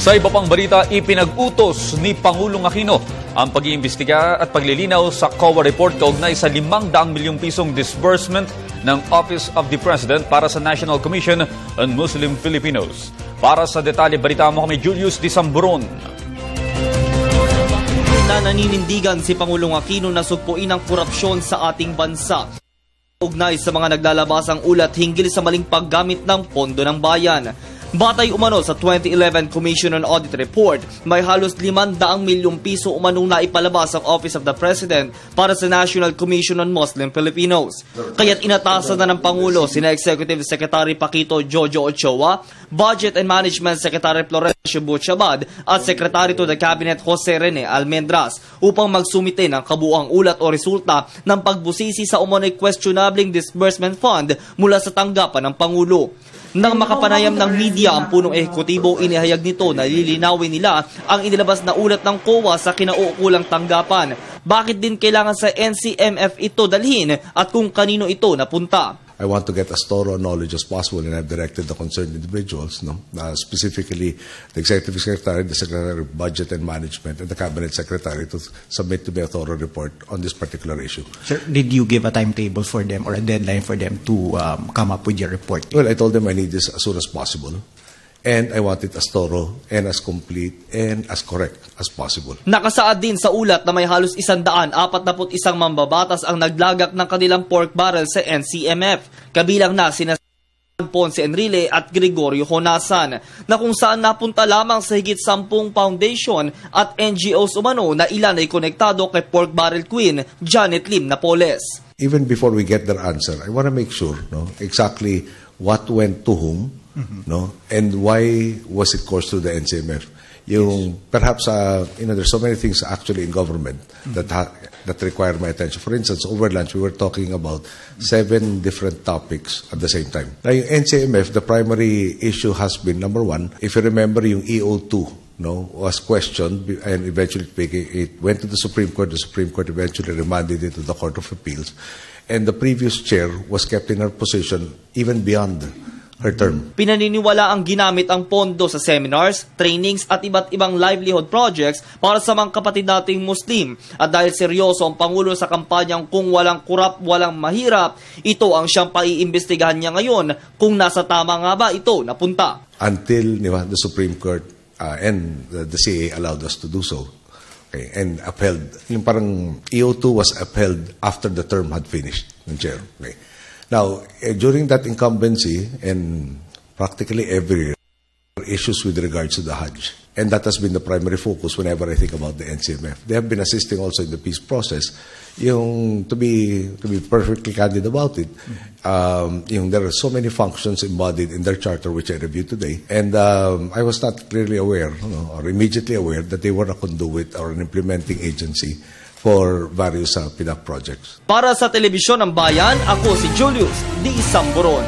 Sa iba pang balita, ipinag-utos ni Pangulong Aquino ang pag-iimbestiga at paglilinaw sa COA report kaugnay sa 500 milyong pisong disbursement ng Office of the President para sa National Commission on Muslim Filipinos. Para sa detalye, balita mo kami Julius D. Samburon. Na naninindigan si Pangulong Aquino na sugpuin ang korupsyon sa ating bansa. Ugnay sa mga naglalabasang ulat hinggil sa maling paggamit ng pondo ng bayan. Batay umano sa 2011 Commission on Audit Report, may halos 500 milyong piso umanong naipalabas ang Office of the President para sa National Commission on Muslim Filipinos. Kaya't inatasan na ng Pangulo sina Executive Secretary Paquito Jojo Ochoa, Budget and Management Secretary Florencio Butchabad at Secretary to the Cabinet Jose Rene Almendras upang magsumite ng kabuuang ulat o resulta ng pagbusisi sa umano'y questionabling disbursement fund mula sa tanggapan ng Pangulo. Nang makapanayam ng media ang punong ehekutibo, inihayag nito na lilinawin nila ang inilabas na ulat ng COA sa kinauukulang tanggapan. Bakit din kailangan sa NCMF ito dalhin at kung kanino ito napunta? I want to get as thorough knowledge as possible, and I've directed the concerned individuals, specifically the Executive Secretary, the Secretary of Budget and Management, and the Cabinet Secretary to submit to me a thorough report on this particular issue. Sir, did you give a timetable for them or a deadline for them to come up with your report? Well, I told them I need this as soon as possible, and I want it as thorough and as complete and as correct as possible. Nakasaad din sa ulat na may halos 141 mambabatas ang naglagak ng kanilang pork barrel sa NCMF, kabilang na sina Ponce Enrile at Gregorio Honasan, na kung saan napunta lamang sa higit 10 foundation at NGOs umano na ilan ay konektado kay pork barrel queen Janet Lim Napoles. Even before we get their answer, I want to make sure exactly what went to whom, and why was it coursed through the NCMF. Perhaps there's so many things actually in government that require my attention. For instance, over lunch we were talking about 7 different topics at the same time. Now, yung NCMF, the primary issue has been, number one, if you remember, yung EO2 was questioned and eventually it went to the Supreme Court. The Supreme Court eventually remanded it to the Court of Appeals, and the previous chair was kept in her position even beyond her term. Pinaniniwala ang ginamit ang pondo sa seminars, trainings at iba't ibang livelihood projects para sa mga kapatid nating Muslim. At dahil seryoso ang Pangulo sa kampanyang kung walang kurap, walang mahirap, ito ang siyang paiimbestigahan niya ngayon kung nasa tama nga ba ito napunta. Until the Supreme Court and the CA allowed us to do so. Okay, and upheld. Yung parang EO2 was upheld after the term had finished ng chair. Okay. Now, during that incumbency, and practically every year, issues with regards to the Hajj. And that has been the primary focus whenever I think about the NCMF. They have been assisting also in the peace process. To be perfectly candid about it, there are so many functions embodied in their charter which I reviewed today. And I was not clearly aware or immediately aware that they were a conduit or an implementing agency for various PDAC projects. Para sa Telebisyon ng Bayan, ako si Julius D. Samburon.